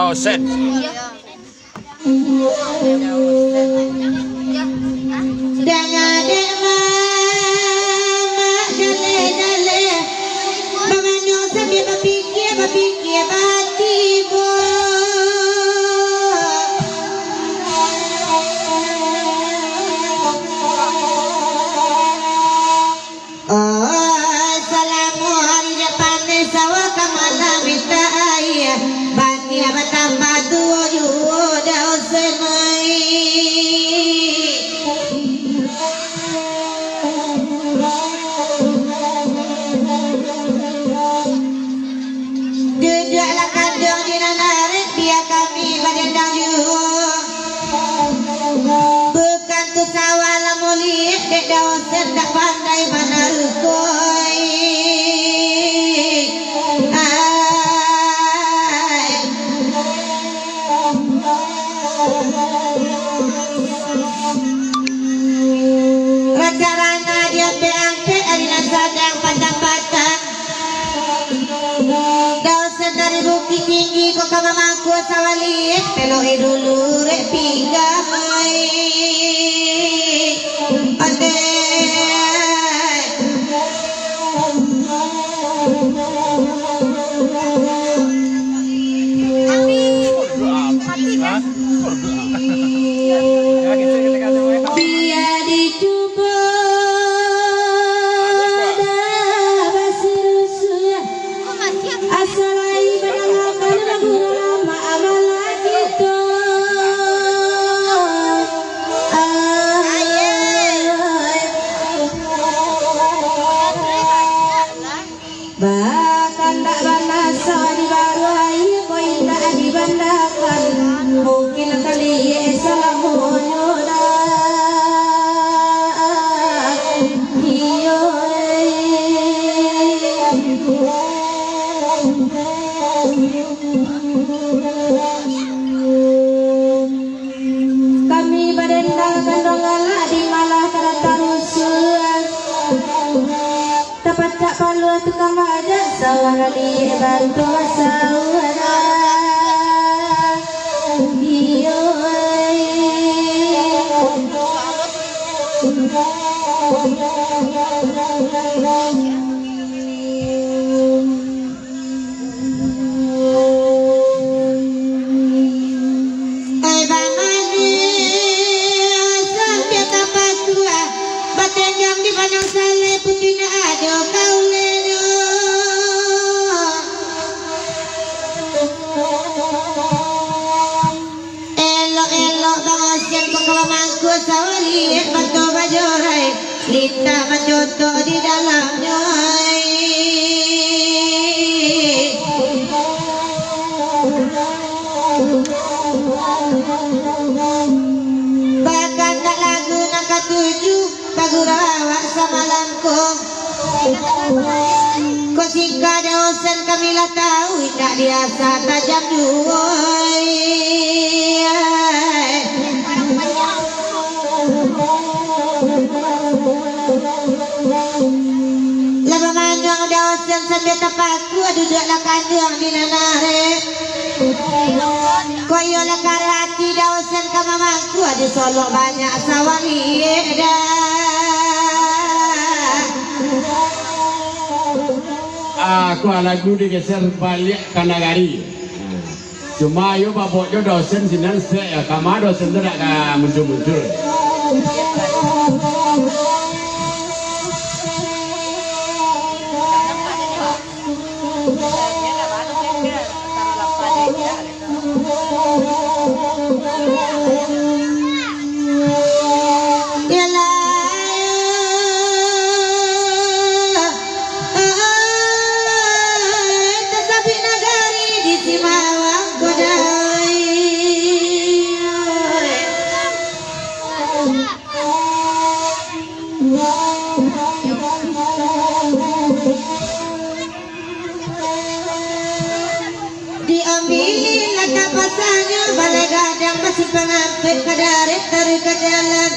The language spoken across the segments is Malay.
dosen. Dengan dale menganyo sambil berfikir batimu. Salamu hari depan sawa kamala minta ayah bani betapa dua juda semai. Duduklah kandung di narik biar kami berdendang juga. Bukan tu sawal mulia dek daun sendak pandai mana rukoi. Racarana dia beangke arina sadang patang-patang. Daun sendari bukit tinggi kok kama mangku sawali pelo dulu rek pinggamai. Biar dicoba asalai menalakan lagu lama amalan itu. Bahkan tak banasa di barai kau indah dibandakan mungkin kali salamunyo kami berendang kandongan di malah tertarusuan tepat tak palu tukang ada sawah di bantu sawah Lita menjodoh di dalamnya. Bahkan tak lagu nak katuju lagu rawak samalamku. Kau singka dosen kami lah tahu tak biasa tajam duoi. Lama mandang dosen sambil tepaku duduklah kandung di nanare. Koyolah karati dosen kama mangku ada solok banyak sawali aku lagu digeser balik ke nagari. Cuma yo baboknya dosen sinan saya kama dosen tidak muncul-muncul. Diambilin kapasannya balai gadang masih pengampit kadaret tarik ke jalan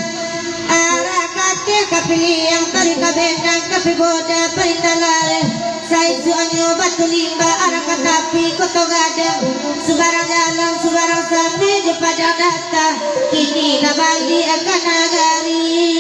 arah kaki kapili yang tarik kabendang kape boda perintalare Sai suanyo batu limba arah katapi koto gadang Sebarang dalam sebarang sampai jepadang data Kini labali akan nagari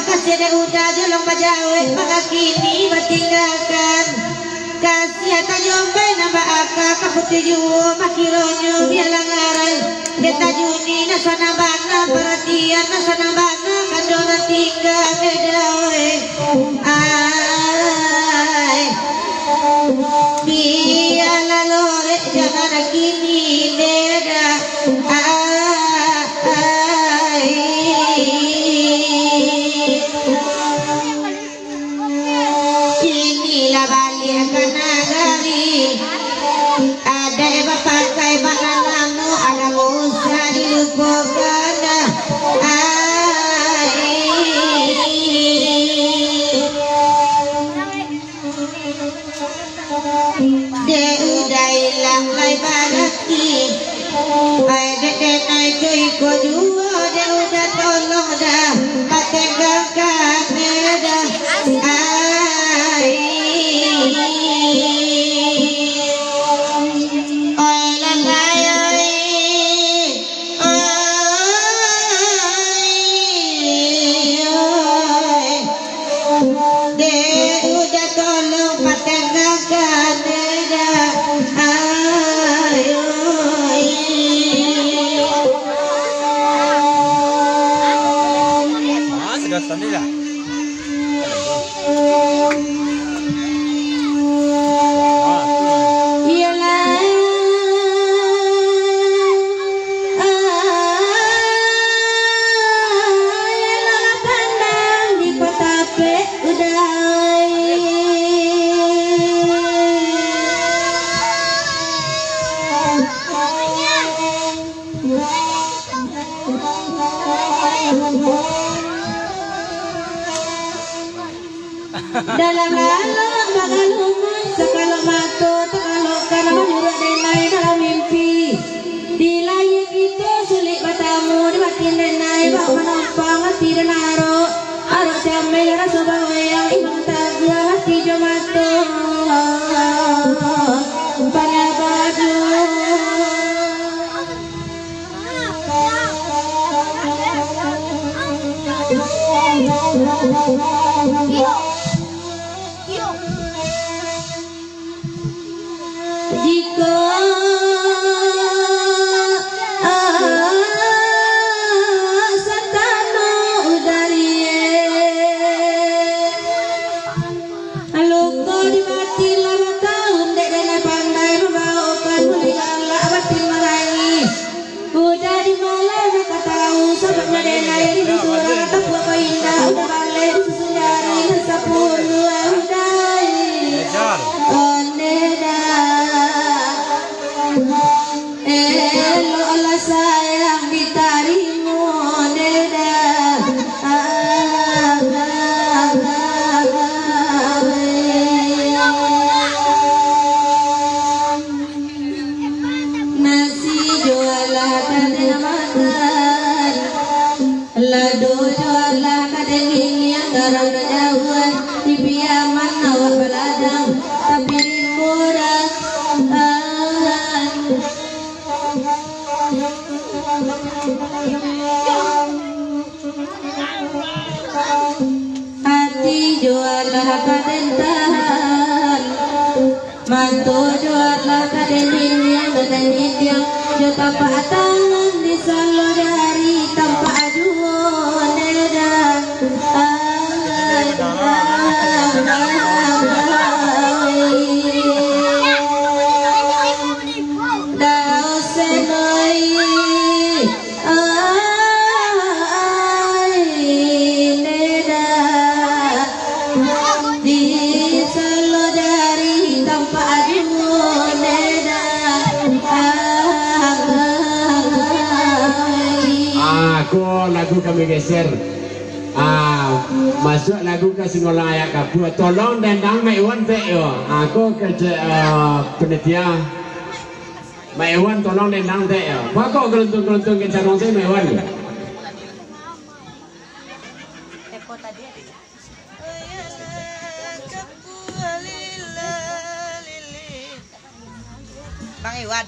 Kasih udah jolong bajawe maka kini bertinggalkan kasih tak jombe nambah akak kaputih juo makironyo bialang arai deta juni nasana bana perhatian nasana bana kandoran tinggal bedawe ay biala lore jangan kini beda ada bapak kai banan namu ada musa dilupakan de udah hilang lai balaki ada naik cuy ko juo de udah tolong dah patenggangkan dah dalam alam bagalungan sekalo mato tekalo karena nyuruh denai dalam mimpi di layar itu sulit batamu di batin denai bawa menampang hati denaro arok jamai rasa bawa yang imang tagua hati jomato pada baju jika satano udarie luka di batin lama tahun dek dan pandai membawakan meninggalak batin marangi udah di malam maka tahu sebabnya denai di surah tapua kau indah udah balik susun jari sepuluh udai elo Allah sayang ditarimu neda nasi jualah kaden makan lado jualah kaden yang garang jauhan di piaman awak beladang tapi murah hati jualah kadentahan mantu jualah kadenin yang kadenin yang juta tangan di salo dari tanpa aduan nedan di salo dari lagu kami geser. Masuk lagu ke Singolang Ayak Kapur. Tolong dendang Mak Iwan teh yo. Aku kerja penitia. Mak Iwan tolong dendang teh yo. Pakok geluntung-geluntung ke carong saya Mak Iwan. Bang Iwan.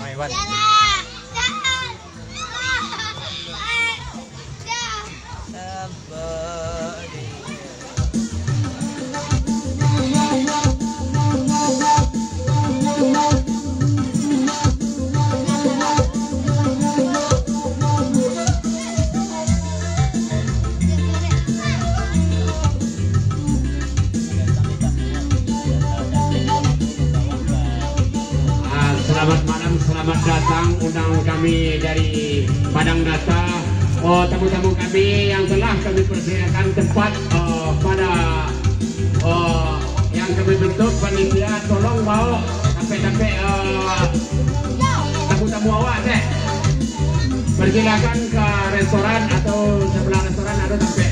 Bang Iwan. Selamat malam, selamat datang undang kami dari Padang Data. Tamu-tamu kami yang telah kami persediakan tempat pada yang kami bentuk panitia, tolong bawa sampai tamu-tamu awak teh. Persilakan ke restoran atau sebelah restoran ada sampai.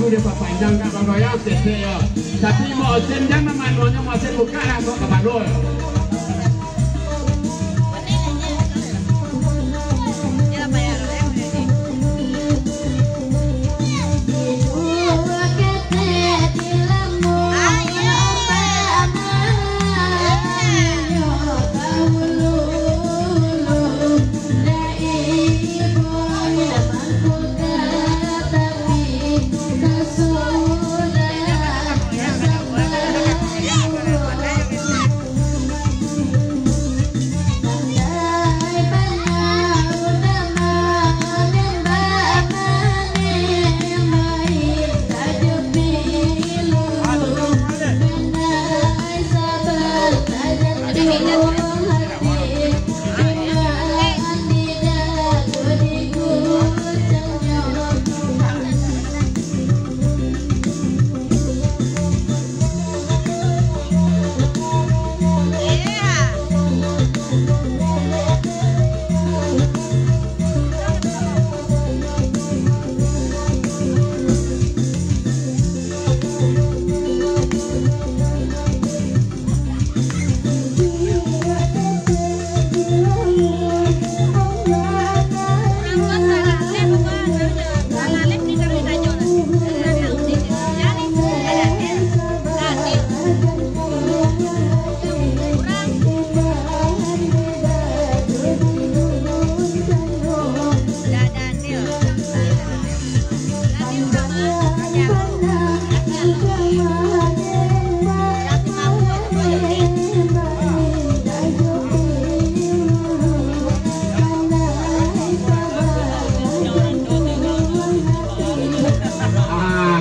Dia panjang kat bawah ya, tapi mau sen jangan manunya mau sen buka lah mau ke Bandung.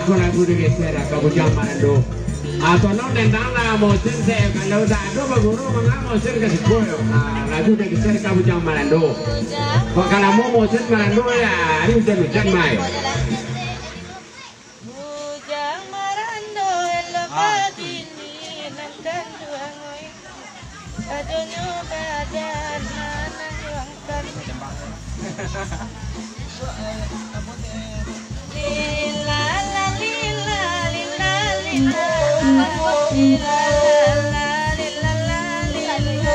Aku lagu digeser, aku bujang manado. Tolong dendang lah mosin saya kalau tak ada berguru mengapa mosin ke sekolah. Lalu dia kisah kamu jangan Malando. Kalau mau mosin Malando ya, ini hujan mai. Bujang Marando lepas ini nangkan juangoi. Adonyo badan nang juangkan. Lila la lila lila lila. Lila la lila la lila.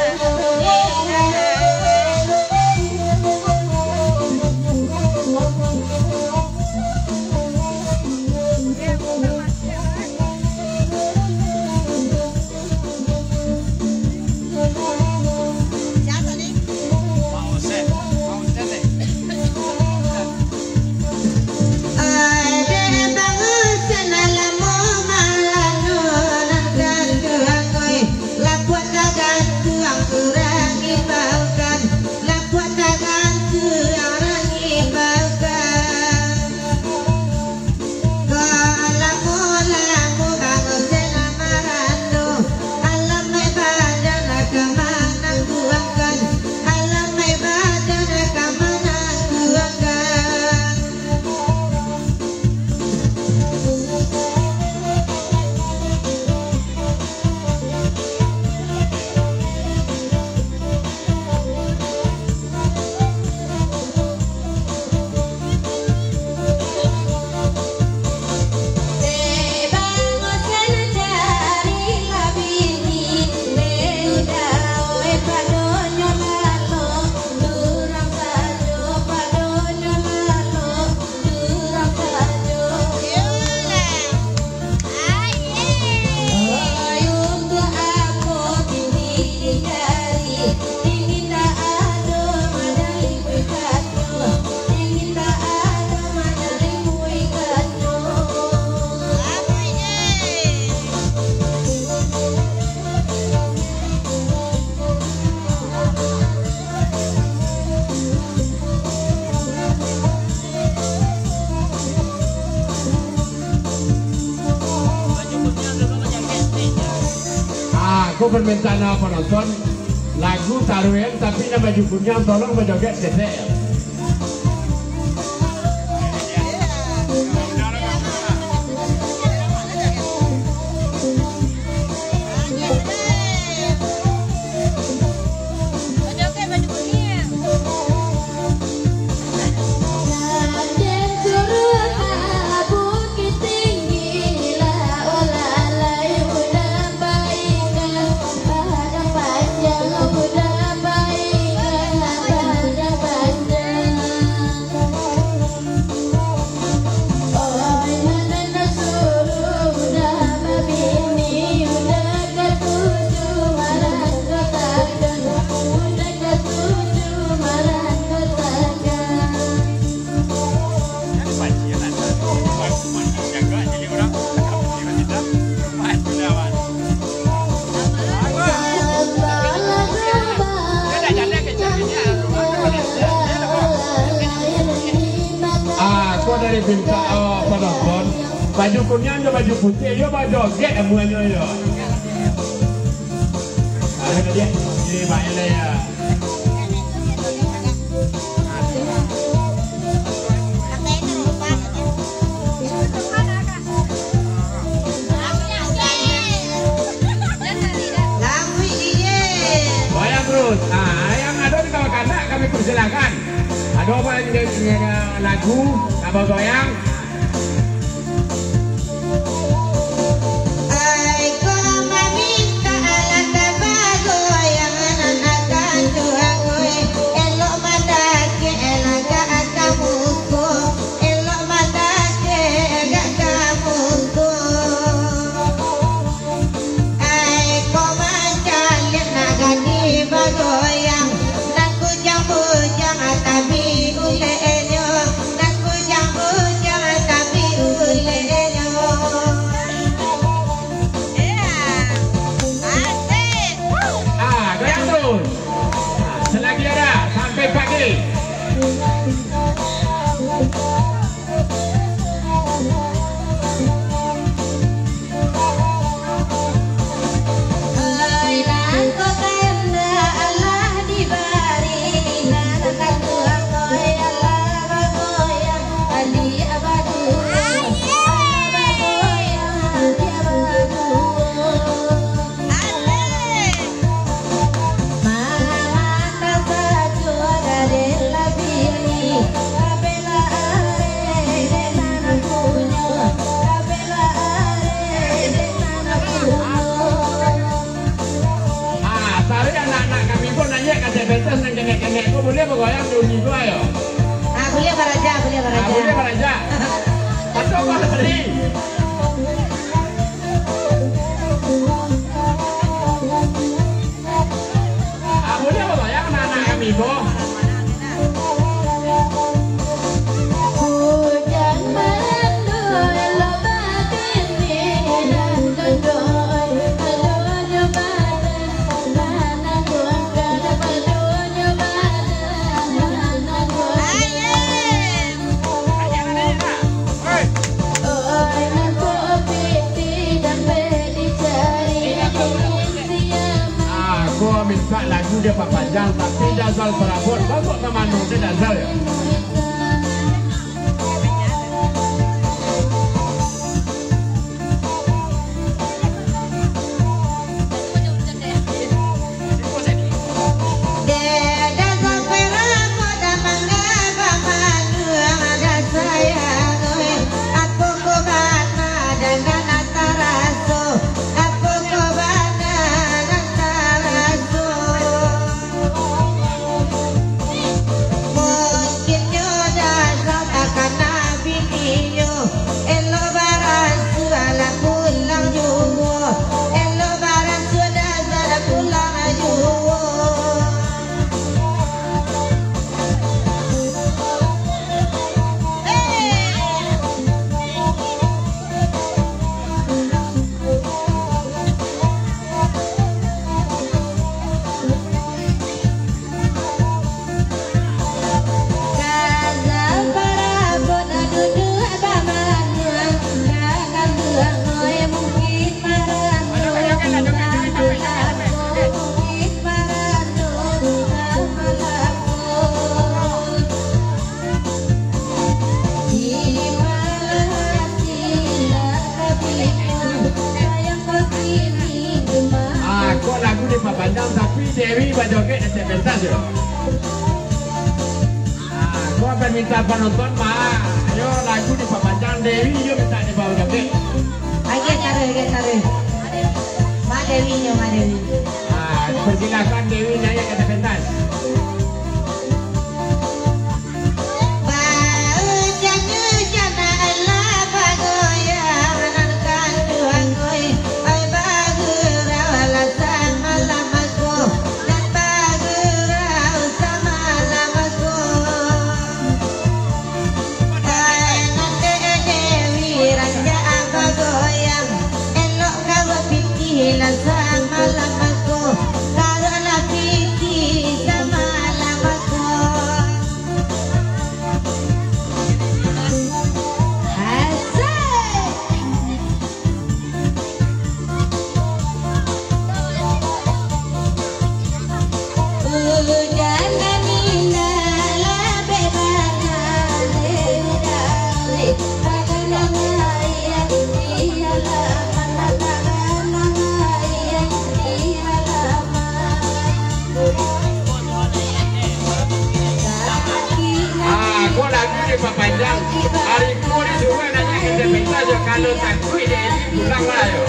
Aku permintaan penonton lagu taruhan tapi nama judulnya tolong berjoget detail. Dari minta penonton baju kuning atau baju putih yo baju joget semuanya yo. Ada dia ini baiklah ya. Bayang terus. Yang ada di bawah kanak kami persilakan. Ada apa yang lagu apa goyang? Pak Panjang tapi dasar perabot bagus ke mana dia dasar ya. Dewi bajoget dan pentas ya. Gua akan minta penonton mah, ayo lagu di Pak Panjang Dewi, yo minta di bawah joget. Ayo taruh. Ma Dewi. Persilakan Dewi nyanyi kata pentas. Pak Panjang, hari ini juga nanya kita minta je kalau tak kuih dia ini pulang lah yo.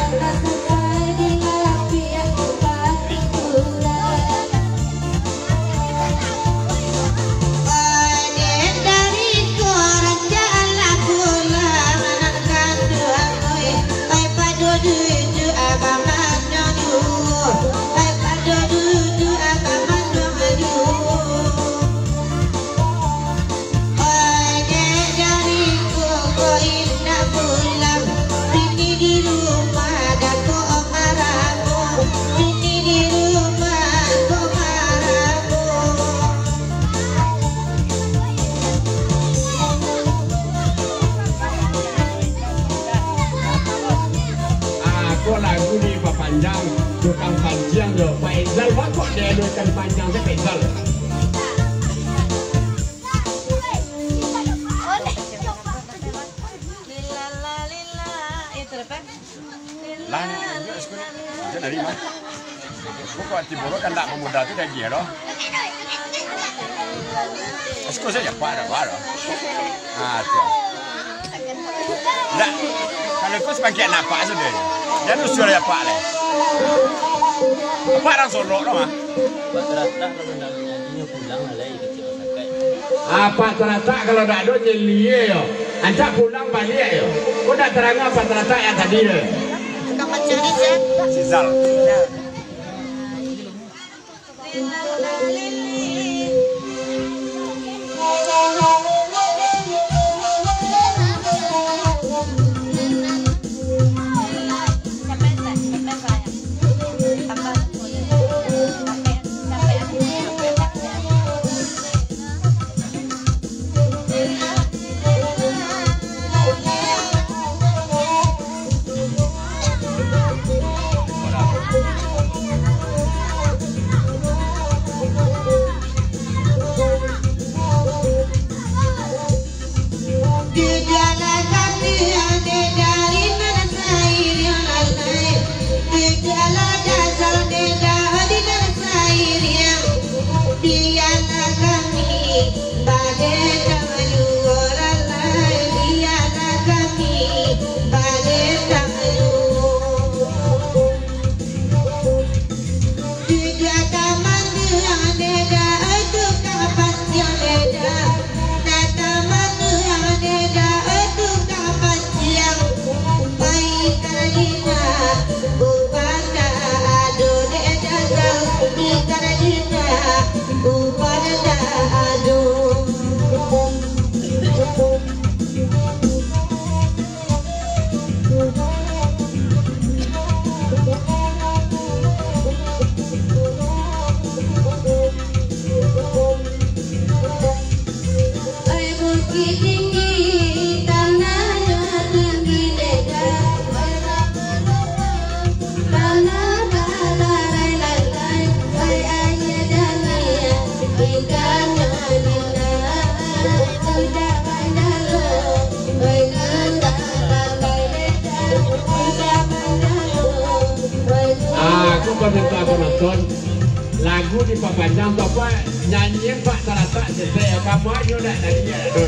Lagu ni Pak Panjang, tukang panjang je. Pak Enzal bakok dia adukan panjang je Pak Enzal. Lah, dia dari mana? Pokok hati buruk kan tak memudah tu dah dia loh. Esko saja Pak ada baru. Tu. Dah, kalau kau sebagai nampak sudah. Jangan usul ya Pak le. Apa orang sorok dong ah? Pak terata kalau nak nyanyinya pulang alai kecil sakai. Apa terata kalau tak ada jelie yo. Anca pulang balik yo. Kau dah terang apa terata yang tadi le? Tukang macam ni sih. Sisal. minta penonton lagu di Papanjang tu apa nyanyi Pak Taratak sesuai kamu aja dah dari dia tu.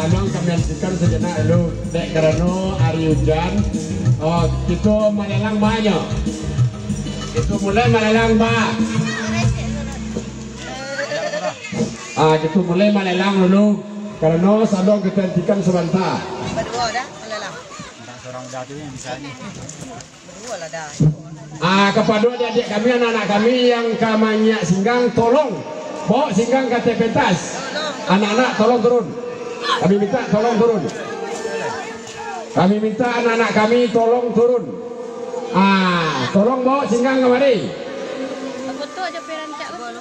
Tolong kami hentikan sejenak dulu dek kerana hari hujan. Kita melelang banyak. Kita mulai melelang ba. Kita mulai melelang dulu kerana sadong kita hentikan sebentar. Berdua dah melelang. Seorang dah tu yang bisa ni. Berdua lah dah. Kepada adik-adik kami, anak-anak kami yang kamanyak singgang, tolong bawa singgang ke pentas. Anak-anak tolong turun. Kami minta tolong turun. Kami minta anak-anak kami tolong turun. Tolong bawa singgang kemari. Betul aja perancak lo.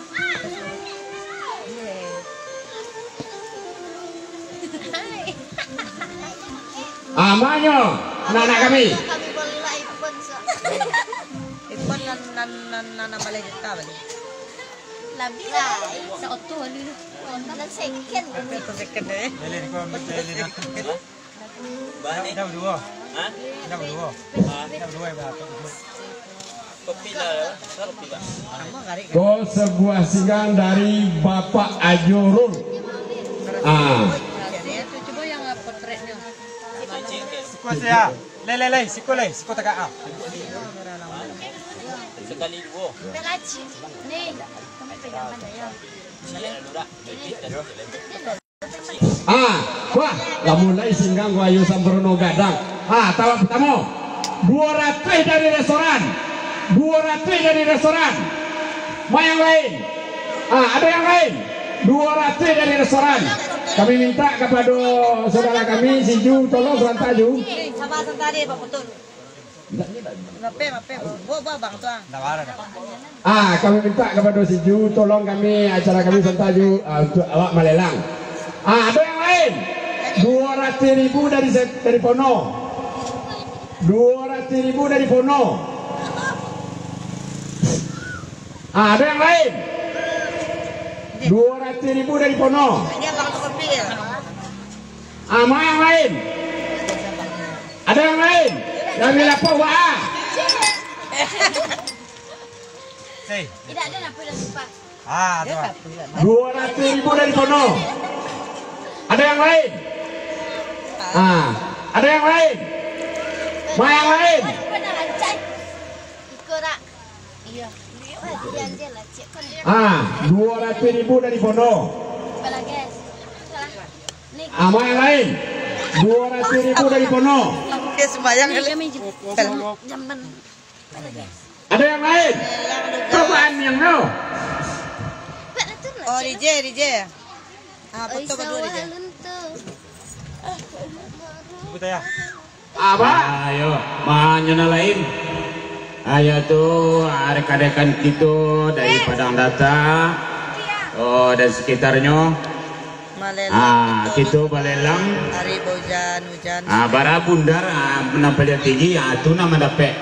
Amanyo anak-anak kami. Kami boleh lah ipon so. Ipon nan balik kita balik. Lebih lah. Sa auto dulu. Nan second. Second eh. Lele ni kau ambil lele nak. Bani dah berdua. Dah berdua. Dah berdua berapa? Kopi lah. Kopi lah. Ko sebuah singgang dari Bapak Ajurul. Coba yang potretnya. Siko saya. Lele siko tak sekali dua. Pelaci. Ni. Kami pegang mana ya? Wah, lah mulai singgang gua ayu Sambrono Gadang. Tahap pertama 200 dari restoran. 200 dari restoran. Mau yang lain? Ada yang lain? 200 dari restoran. Kami minta kepada saudara kami si Ju, tolong sebentar Ju. Sama tadi Pak Putun. Mape, bawa bang tuang. Kami minta kepada si Ju, tolong kami acara kami sebentar Ju untuk awak melelang. Ada yang lain? 200.000 dari Pono. 200.000 dari Pono. Ada yang lain? 200.000 dari Pono. Ini abang tukar pil. Mau yang lain? Ada yang lain? Yang dilapor wah. Tidak ada apa dah cepat. 200.000 dari Pono. Ada yang lain? Ada yang lain? Mau yang lain? Pernah rancang. Ikut tak? Iya. 200.000 dari pondok. Sama yang lain 200.000 dari pondok. Oke, sembayang kali. Ada yang lain? Cobaan yang no. Oh, DJ. Foto kedua DJ. Apa? Ayo, mahanya na lain. Ayo tuh, rekan-rekan kita dari Padang Data, oh dan sekitarnya. Kita balelang. Hari hujan. Bara bundar, menampilnya tinggi, itu nama dapat.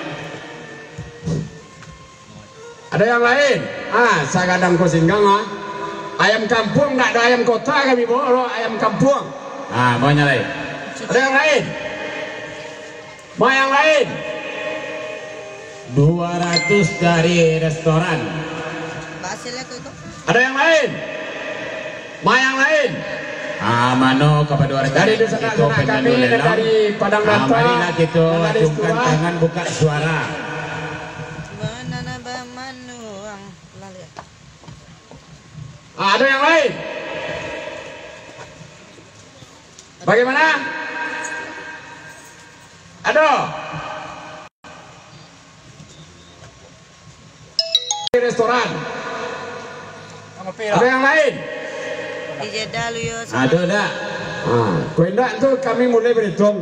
Ada yang lain? Saya kadang kau singgang ayam kampung, nggak ada ayam kota kami bawa ayam kampung. Banyak lain. Ada yang lain? Mau yang lain? 200 dari restoran. Hasilnya itu. Ada yang lain? Mau yang lain? Mano kepada rekan Dari desa kami dari Padang Data. Marilah kita acungkan tangan buka suara. Ada yang lain? Bagaimana? Ada? Di restoran. Ada yang lain? DJ Dalu yo. Ada dah. Kau hendak tu kami mulai berhitung.